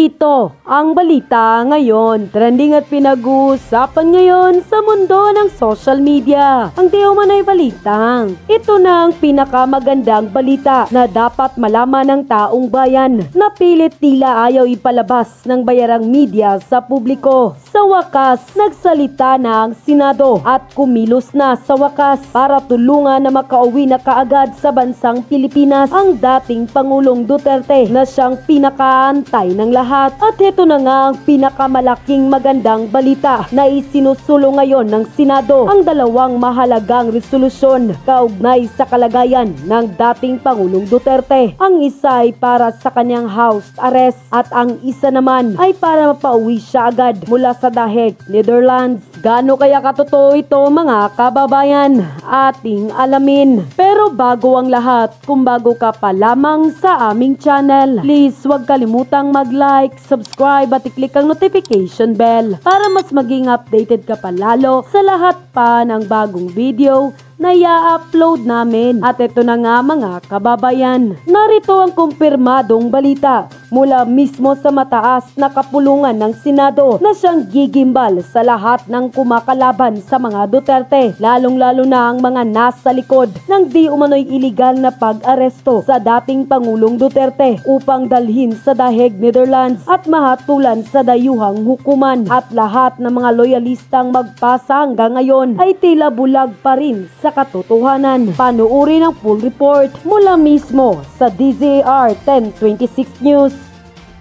Ito ang balita ngayon. Trending at pinag-uusapan ngayon sa mundo ng social media. Ang di umano'y balitang ito na ang pinakamagandang balita na dapat malaman ng taong bayan na pilit tila ayaw ipalabas ng bayarang media sa publiko. Sa wakas, nagsalita na ang Senado at kumilos na sa wakas para tulungan na makauwi na kaagad sa bansang Pilipinas ang dating Pangulong Duterte na siyang pinakaantay ng lahat. At ito na nga ang pinakamalaking magandang balita na isinusulong ngayon ng Senado, ang dalawang mahalagang resolusyon kaugnay sa kalagayan ng dating Pangulong Duterte. Ang isa ay para sa kanyang house arrest at ang isa naman ay para mapauwi siya agad mula sa The Hague, Netherlands. Gaano kaya katotoo ito mga kababayan? Ating alamin. Pero bago ang lahat, kung bago ka pa lamang sa aming channel, please huwag kalimutang mag-like, subscribe at i-click ang notification bell para mas maging updated ka pa lalo sa lahat pa ng bagong video na i-upload namin. At ito na nga mga kababayan, narito ang kumpirmadong balita mula mismo sa mataas na kapulungan ng Senado na siyang gigimbal sa lahat ng kumakalaban sa mga Duterte, lalong-lalo na ang mga nasa likod ng di umano'y iligal na pag-aresto sa dating Pangulong Duterte upang dalhin sa The Hague, Netherlands at mahatulan sa dayuhang hukuman. At lahat ng mga loyalistang magpasa hanggang ngayon ay tila bulag pa rin sa katotohanan. Panuuri ng full report mula mismo sa DZAR 1026 News.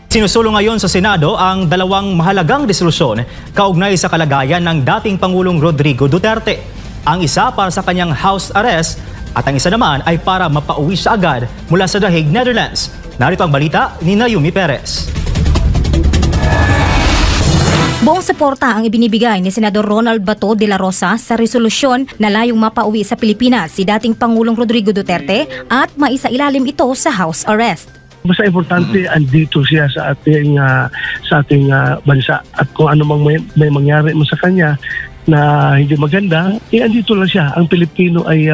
Sinusulong ngayon sa Senado ang dalawang mahalagang resolusyon kaugnay sa kalagayan ng dating Pangulong Rodrigo Duterte. Ang isa para sa kanyang house arrest at ang isa naman ay para mapauwi siya agad mula sa The Hague, Netherlands. Narito ang balita ni Naomi Perez. Buong suporta ang ibinibigay ni Senador Ronald Bato de la Rosa sa resolusyon na layong mapauwi sa Pilipinas si dating Pangulong Rodrigo Duterte at maisailalim ito sa house arrest. Basta importante andito siya sa ating bansa at kung ano mang may mangyari mo sa kanya na hindi maganda, andito lang siya. Ang Pilipino ay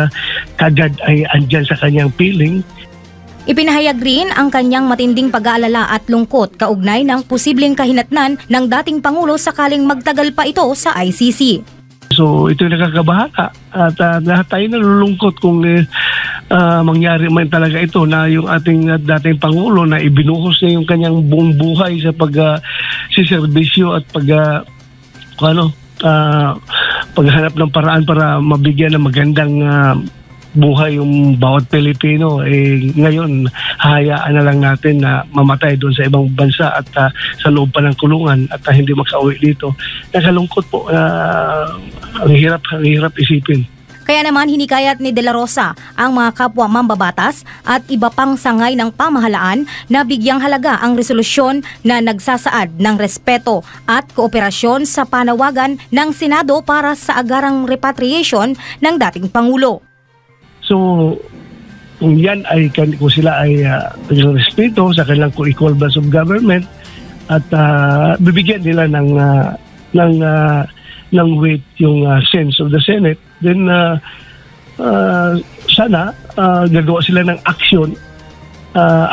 kagad ay andyan sa kanyang piling. Ipinahayag rin ang kanyang matinding pag-aalala at lungkot kaugnay ng posibleng kahinatnan ng dating Pangulo sakaling magtagal pa ito sa ICC. So ito yung nakakabahala at lahat tayo nalulungkot kung mangyari man talaga ito na yung ating dating Pangulo na ibinuhos niya yung kanyang buong buhay sa pagsiservisyo at paghanap ng paraan para mabigyan ng magandang buhay yung bawat Pilipino. Ngayon, hahayaan na lang natin na mamatay doon sa ibang bansa at sa loob pa ng kulungan at hindi makauwi dito. Nakalungkot po. Ang hirap isipin. Kaya naman hinikayat ni De La Rosa ang mga kapwa mambabatas at iba pang sangay ng pamahalaan na bigyang halaga ang resolusyon na nagsasaad ng respeto at kooperasyon sa panawagan ng Senado para sa agarang repatriation ng dating Pangulo. So, kung yan ay, kung sila ay respeto sa kanilang co-equal branch of government at bibigyan nila ng weight yung sense of the Senate, then sana gagawa sila ng action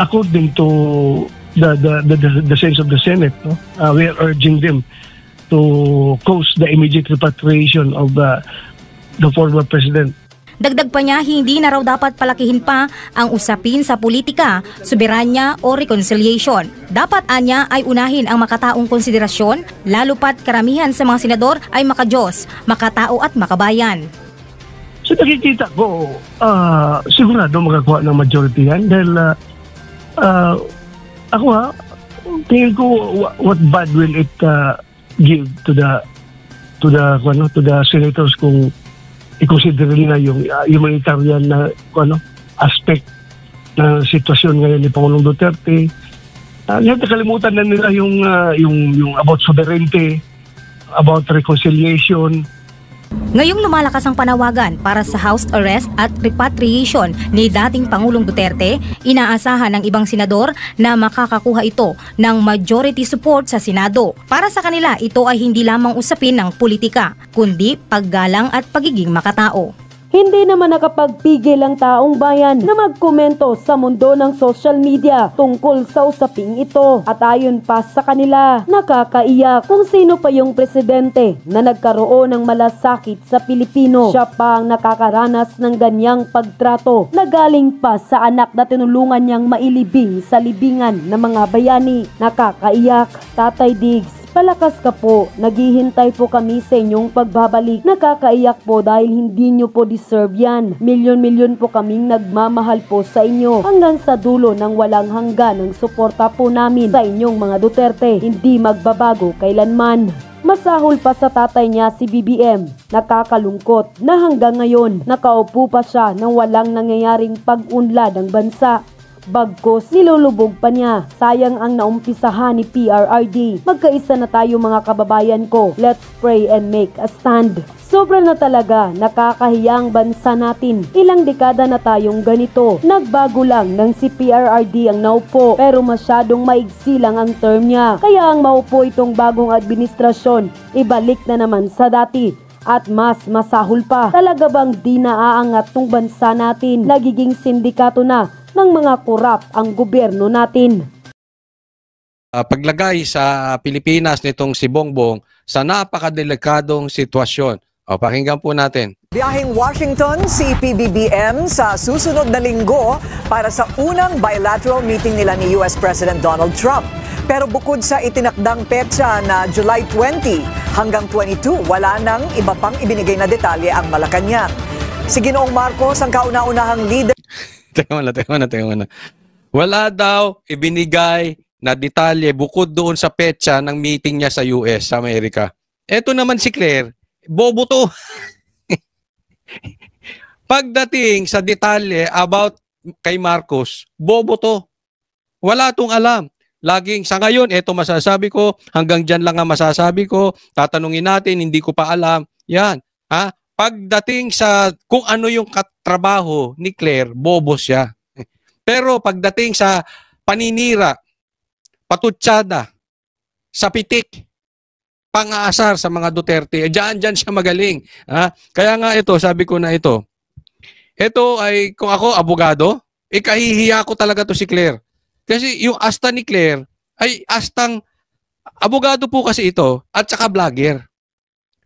according to the sense of the Senate. No? We are urging them to cause the immediate repatriation of the former president. Dagdag pa niya, hindi na raw dapat palakihin pa ang usapin sa politika, soberanya o reconciliation. Dapat anya ay unahin ang makataong konsiderasyon, lalo pat karamihan sa mga senador ay makadiyos, makatao at makabayan. So nakikita ko, sigurado makakuha ng majority yan dahil ako tingin ko what bad will it give to the senators kung i-consider nila yung humanitarian na aspect ng sitwasyon ngayon ni Pangulong Duterte. Nakalimutan na nila yung about sovereignty, about reconciliation. Ngayong lumalakas ang panawagan para sa house arrest at repatriation ni dating Pangulong Duterte, inaasahan ng ibang senador na makakakuha ito ng majority support sa Senado. Para sa kanila, ito ay hindi lamang usapin ng politika, kundi paggalang at pagiging makatao. Hindi naman nakapagpigil ang taong bayan na magkomento sa mundo ng social media tungkol sa usaping ito. At ayon pa sa kanila, nakakaiyak kung sino pa yung presidente na nagkaroon ng malasakit sa Pilipino. Siya pa ang nakakaranas ng ganyang pagtrato na galing pa sa anak na tinulungan niyang mailibing sa libingan ng mga bayani. Nakakaiyak, Tatay Diggs. Palakas ka po, naghihintay po kami sa inyong pagbabalik. Nakakaiyak po dahil hindi nyo po deserve yan. Milyon-milyon po kaming nagmamahal po sa inyo. Hanggang sa dulo ng walang hanggan ang suporta po namin sa inyong mga Duterte. Hindi magbabago kailanman. Masahol pa sa tatay niya si BBM. Nakakalungkot na hanggang ngayon nakaupo pa siya nang walang nangyayaring pag-unlad ng bansa. Bagkus nilulubog pa niya. Sayang ang naumpisahan ni PRRD. Magkaisa na tayo mga kababayan ko. Let's pray and make a stand. Sobra na talaga, nakakahiyang bansa natin. Ilang dekada na tayong ganito. Nagbago lang nang si PRRD ang naupo pero masyadong maigsi lang ang term niya. Kaya ang maupo itong bagong administrasyon, ibalik na naman sa dati. At mas masahol pa. Talaga bang di naaangat tong bansa natin? Nagiging sindikato na ng mga korap ang gobyerno natin. Paglagay sa Pilipinas nitong si Bongbong sa napakadelikadong sitwasyon. Pakinggan po natin. Biyaheng Washington si PBBM sa susunod na linggo para sa unang bilateral meeting nila ni US President Donald Trump. Pero bukod sa itinakdang petsa na July 20 hanggang 22, wala nang iba pang ibinigay na detalye ang Malacanang. Si Ginoong Marcos ang kauna-unahang leader. Teka muna. Wala daw ibinigay na detalye bukod doon sa petsa ng meeting niya sa US, sa Amerika. Eto naman si Claire, bobo to. Pagdating sa detalye about kay Marcos, bobo to. Wala tong alam. Laging sa ngayon, eto masasabi ko, hanggang dyan lang ang masasabi ko, tatanungin natin, hindi ko pa alam. Yan. Pagdating sa kung ano yung katrabaho ni Claire, bobo siya. Pero pagdating sa paninira, patutsada, sa pitik, pang-aasar sa mga Duterte, dyan siya magaling. Kaya nga ito, sabi ko na ito ay kung ako abogado, kahihiya ko talaga to si Claire. Kasi yung asta ni Claire ay astang abogado po kasi ito at saka vlogger.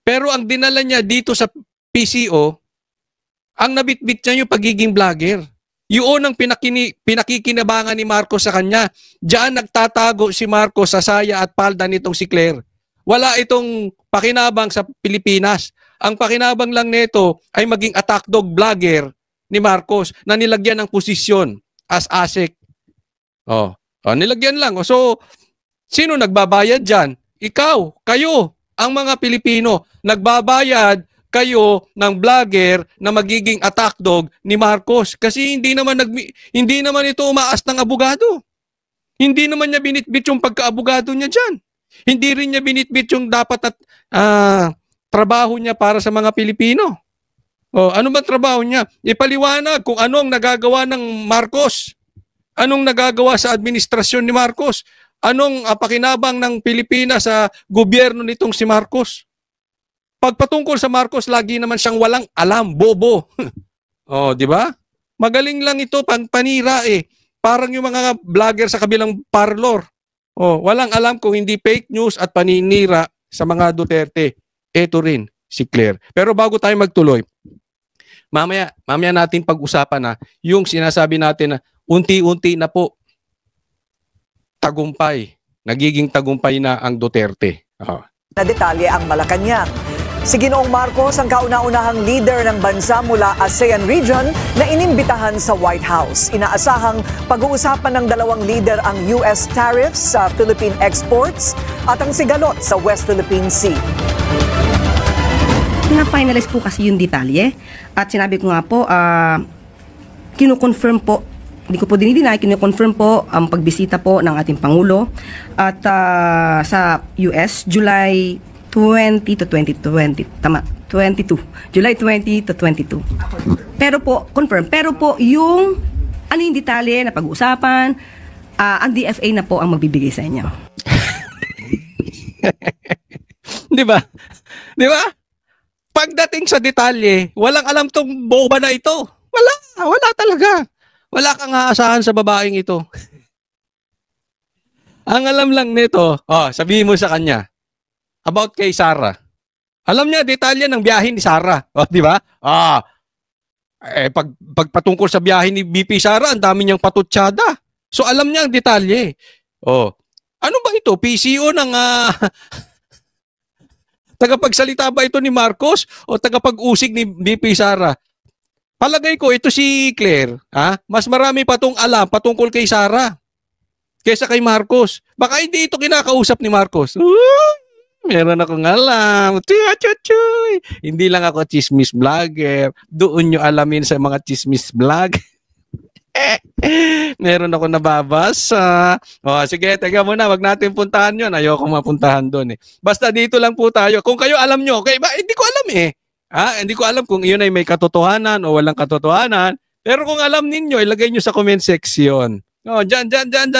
Pero ang dinala niya dito sa PCO, ang nabitbit niya yung pagiging vlogger. Yun ang pinakikinabangan ni Marcos sa kanya. Diyan nagtatago si Marcos sa saya at palda nitong si Claire. Wala itong pakinabang sa Pilipinas. Ang pakinabang lang nito ay maging attack dog vlogger ni Marcos na nilagyan ng posisyon as ASEC. Nilagyan lang. So, sino nagbabayad dyan? Ikaw, kayo, ang mga Pilipino. Nagbabayad kayo ng vlogger na magiging attack dog ni Marcos kasi hindi naman ito umaas ng abogado. Hindi naman niya binitbit yung pagkaabogado niya diyan. Hindi rin niya binitbit yung dapat at trabaho niya para sa mga Pilipino. Ano ba trabaho niya? Ipaliwanag kung anong nagagawa ng Marcos. Anong nagagawa sa administrasyon ni Marcos? Anong pakinabang ng Pilipinas sa gobyerno nitong si Marcos? Pagpatungkol sa Marcos, lagi naman siyang walang alam, bobo. Di ba? Magaling lang ito, panira eh. Parang yung mga vlogger sa kabilang parlor. Walang alam kung hindi fake news at paninira sa mga Duterte. Ito rin, si Claire. Pero bago tayo magtuloy, mamaya natin pag-usapan na yung sinasabi natin na unti-unti na po tagumpay. Nagiging tagumpay na ang Duterte. Na detalye ang Malacanang. Si Ginoong Marcos ang kauna-unahang leader ng bansa mula ASEAN region na inimbitahan sa White House. Inaasahang pag-uusapan ng dalawang leader ang US tariffs sa Philippine exports at ang sigalot sa West Philippine Sea. Na-finalize po kasi yung detalye at sinabi ko nga po, kinukonfirm po, hindi ko po dinidinay, kinukonfirm po ang pagbisita po ng ating Pangulo at sa US, July 20 to 2020. Tama, 22. July 20 to 22. Pero po, confirm. Pero po, yung ano yung detalye na pag-uusapan, ang DFA na po ang magbibigay sa inyo. Di ba? Pagdating sa detalye, walang alam tong boba na ito. Wala talaga. Wala kang aasahan sa babaeng ito. Ang alam lang nito, sabihin mo sa kanya, about kay Sarah. Alam niya detalye ng biyahe ni Sarah. Di ba? Pag patungkol sa biyahe ni BP Sara, ang dami niyang patutsada. So alam niya ang detalye. Ano ba ito? PCO ng tagapagsalita ba ito ni Marcos o tagapag-usig ni BP Sara? Palagay ko ito si Claire, mas marami pa tong alam patungkol kay Sara kaysa kay Marcos. Baka hindi ito kinakausap ni Marcos. Meron akong alam. Hindi lang ako chismis vlogger. Doon nyo alamin sa mga chismis vlog. Meron ako nababasa. Sige, teka muna. Wag natin puntahan yun. Ayoko mapuntahan doon eh. Basta dito lang po tayo. Kung kayo alam nyo, okay ba? Hindi ko alam eh. Hindi ko alam kung iyon ay may katotohanan o walang katotohanan. Pero kung alam ninyo, ilagay nyo sa comment section. Dyan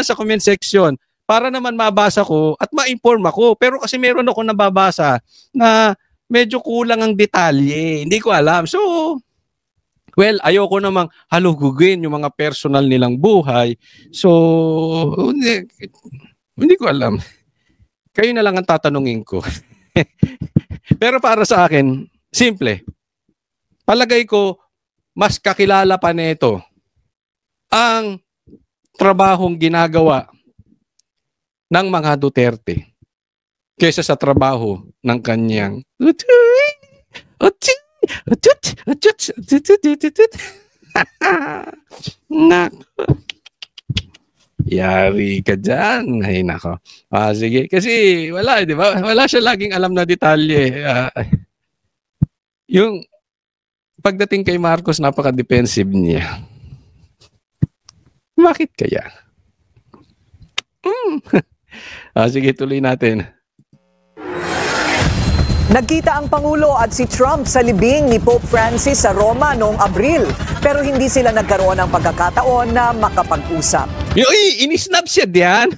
sa comment section. Para naman mabasa ko at ma-inform ako. Pero kasi meron ako nababasa na medyo kulang ang detalye. Hindi ko alam. So, well, ayoko namang halugugin yung mga personal nilang buhay. So, hindi ko alam. Kayo na lang ang tatanungin ko. Pero para sa akin, simple. Palagay ko, mas kakilala pa nito ang trabahong ginagawa ng mga Duterte kaysa sa trabaho ng kanyang yari ka dyan. Ay nako. Sige. Kasi wala, di ba? Wala siya laging alam na detalye. Yung pagdating kay Marcos, napaka-defensive niya. Bakit kaya? Sige, tuloy natin. Nagkita ang Pangulo at si Trump sa libing ni Pope Francis sa Roma noong Abril. Pero hindi sila nagkaroon ng pagkakataon na makapag-usap. Inisnap siya diyan.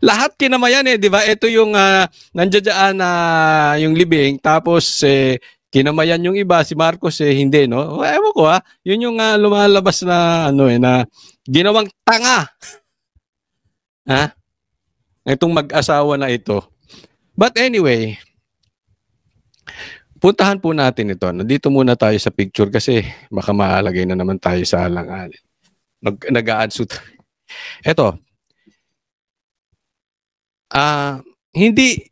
Lahat kinamayan di ba? Ito yung nandiyan yung libing. Tapos kinamayan yung iba. Si Marcos hindi, no? Ewan ko Yun yung lumalabas na na ginawang tanga. Itong mag-asawa na ito. But anyway, puntahan po natin ito. Nandito muna tayo sa picture kasi baka maalagay na naman tayo sa alanganin. Nag-a-add. Ito. Hindi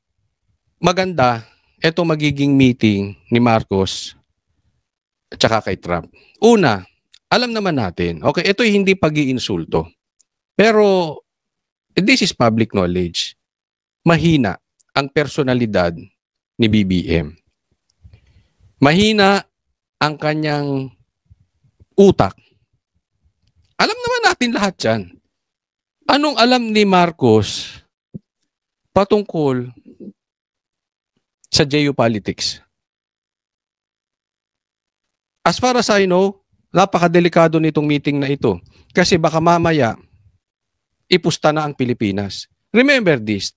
maganda ito magiging meeting ni Marcos at saka kay Trump. Una, alam naman natin, okay, ito hindi pag-iinsulto. Pero this is public knowledge. Mahina ang personalidad ni BBM. Mahina ang kanyang utak. Alam naman natin lahat yan. Anong alam ni Marcos patungkol sa geopolitics? As far as I know, napakadelikado nitong meeting na ito. Kasi baka mamaya, ipusta na ang Pilipinas. Remember this.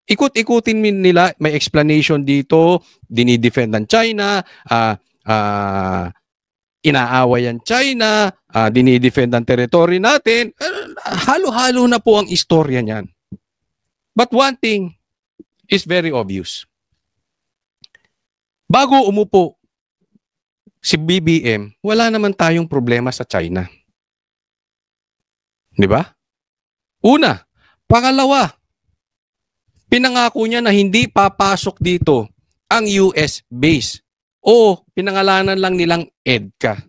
Ikut-ikutin nila, may explanation dito, dinidefend ng China, inaaway ang China, dinidefend ang territory natin. Halo-halo na po ang istorya niyan. But one thing is very obvious. Bago umupo si BBM, wala naman tayong problema sa China. Di ba? Una. Pangalawa, pinangako niya na hindi papasok dito ang US base o pinangalanan lang nilang EDCA.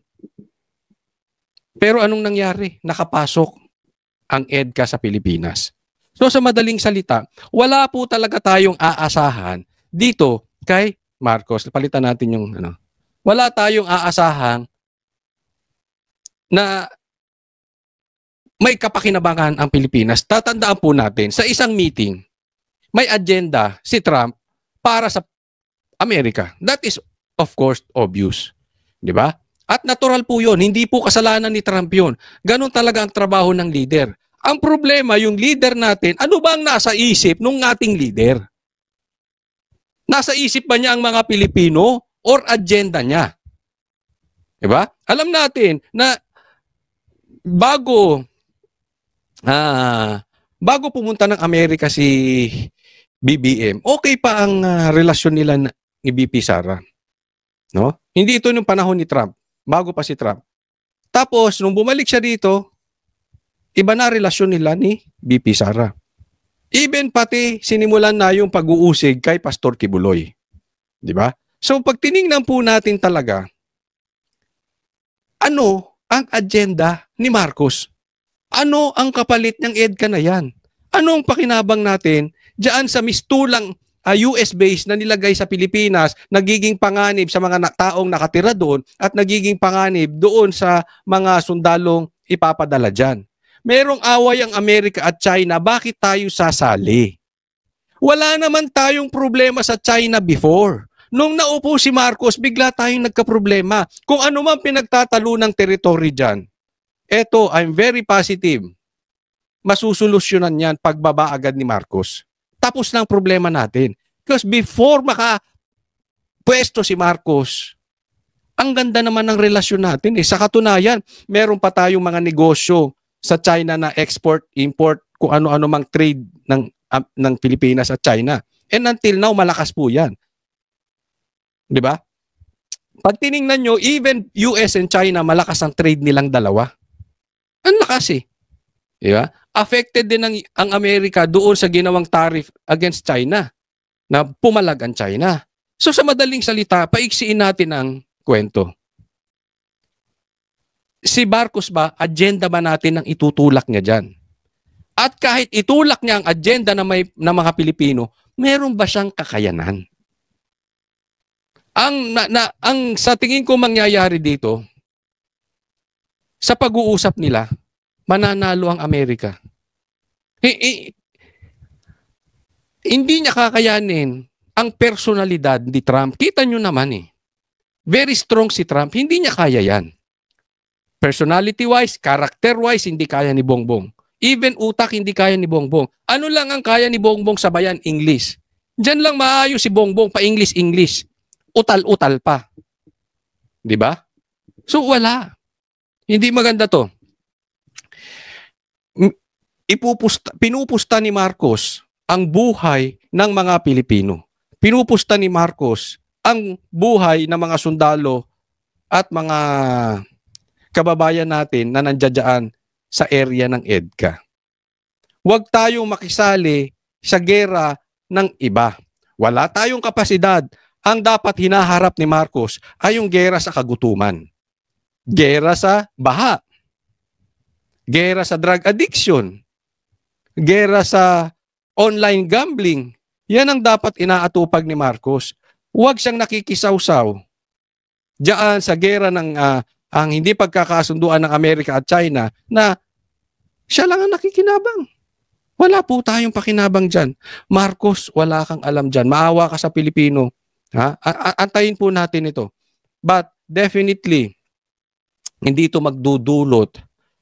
Pero anong nangyari? Nakapasok ang EDCA sa Pilipinas. So sa madaling salita, wala po talaga tayong aasahan dito kay Marcos. Palitan natin yung Wala tayong aasahan na may kapakinabangan ang Pilipinas. Tatandaan po natin, sa isang meeting, may agenda si Trump para sa Amerika. That is, of course, obvious. Di ba? At natural po yun. Hindi po kasalanan ni Trump yun. Ganon talaga ang trabaho ng leader. Ang problema, yung leader natin, ano ba ang nasa isip ng ating leader? Nasa isip ba niya ang mga Pilipino or agenda niya? Diba? Alam natin na bago pumunta ng Amerika si BBM, okay pa ang relasyon nila ni BP Sara. No? Hindi ito nung panahon ni Trump, bago pa si Trump. Tapos, nung bumalik siya dito, iba na relasyon nila ni BP Sara. Even pati sinimulan na yung pag-uusig kay Pastor Kibuloy. Di ba? So, pag tinignan po natin talaga, ano ang agenda ni Marcos? Ano ang kapalit ng EDCA na yan? Ano ang pakinabang natin diyan sa mistulang US base na nilagay sa Pilipinas, nagiging panganib sa mga taong nakatira doon at nagiging panganib doon sa mga sundalong ipapadala dyan? Merong away ang Amerika at China, bakit tayo sasali? Wala naman tayong problema sa China before. Nung naupo si Marcos, bigla tayong nagkaproblema. Kung ano man pinagtatalo ng territory dyan, eto, I'm very positive, masusolusyonan yan pagbaba agad ni Marcos. Tapos na ang problema natin. Because before makapwesto si Marcos, ang ganda naman ng relasyon natin. Sa katunayan, meron pa tayong mga negosyo sa China na export, import, kung ano-ano mang trade ng Pilipinas at China. And until now, malakas po yan. Di ba? Pag tiningnan nyo, even US and China, malakas ang trade nilang dalawa. Ang lakas eh. Di ba? Affected din ang Amerika doon sa ginawang tariff against China, na pumalag ang China. So sa madaling salita, paiksiin natin ang kwento. Si Marcos ba, agenda ba natin ang itutulak niya dyan? At kahit itulak niya ang agenda ng mga Pilipino, meron ba siyang kakayanan? Ang sa tingin ko mangyayari dito, sa pag-uusap nila, mananalo ang Amerika. Hindi niya kakayanin ang personalidad ni Trump. Kita nyo naman eh. Very strong si Trump. Hindi niya kaya yan. Personality-wise, character-wise, hindi kaya ni Bongbong. Even utak, hindi kaya ni Bongbong. Ano lang ang kaya ni Bongbong sabayan? English. Diyan lang maayos si Bongbong pa English. Utal-utal pa. Di ba? So wala. Hindi maganda to. Pinupusta ni Marcos ang buhay ng mga Pilipino. Pinupusta ni Marcos ang buhay ng mga sundalo at mga kababayan natin na nandiyan sa area ng EDCA. Huwag tayong makisali sa gera ng iba. Wala tayong kapasidad. Ang dapat hinaharap ni Marcos ay yung gera sa kagutuman. Gera sa baha. Gera sa drug addiction. Gera sa online gambling. Yan ang dapat inaatupag ni Marcos. Huwag siyang nakikisawsaw diyan sa gera ng ang hindi pagkakasunduan ng Amerika at China na siya lang ang nakikinabang. Wala po tayong pakinabang dyan. Marcos, wala kang alam dyan. Maawa ka sa Pilipino. Ha? Antayin po natin ito. But definitely, hindi ito magdudulot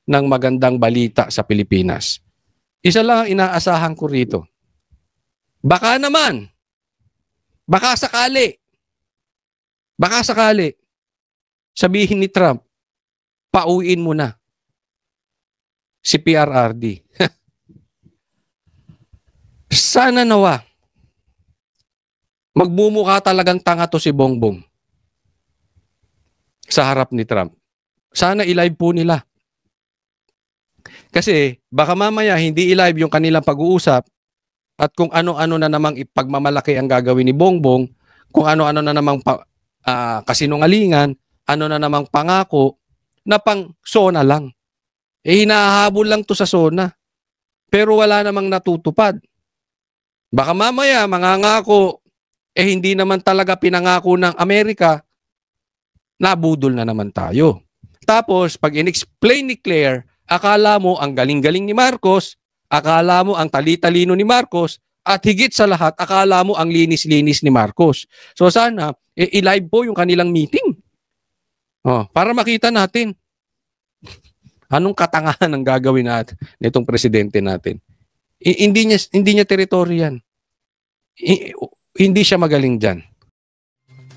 ng magandang balita sa Pilipinas. Isa lang ang inaasahan ko rito. Baka naman, baka sakali, sabihin ni Trump, pauwiin mo na si PRRD. Sana nawa, magmumukha talagang tanga to si Bongbong sa harap ni Trump. Sana i-live po nila. Kasi baka mamaya hindi i-live yung kanilang pag-uusap at kung ano-ano na namang ipagmamalaki ang gagawin ni Bongbong, kung ano-ano na namang kasinungalingan, ano na namang pangako na pang SONA lang. Hinahabol lang to sa SONA. Pero wala namang natutupad. Baka mamaya mangangako, hindi naman talaga pinangako ng Amerika, nabudol na naman tayo. Tapos, pag in-explain ni Claire, akala mo ang galing-galing ni Marcos, akala mo ang tali-talino ni Marcos, at higit sa lahat, akala mo ang linis-linis ni Marcos. So sana, i-live po yung kanilang meeting. Para makita natin anong katangahan ang gagawin natin nitong presidente natin. Hindi niya teritoryo yan. hindi siya magaling dyan.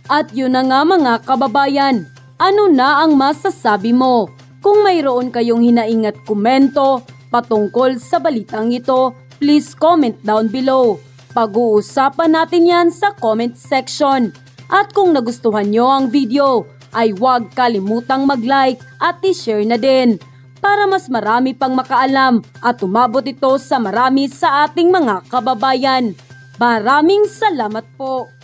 At yun na nga mga kababayan, ano na ang masasabi mo? Kung mayroon kayong hinaing at komento patungkol sa balitang ito, please comment down below. Pag-uusapan natin yan sa comment section. At kung nagustuhan nyo ang video, ay huwag kalimutang mag-like at i-share na din para mas marami pang makaalam at umabot ito sa marami sa ating mga kababayan. Maraming salamat po!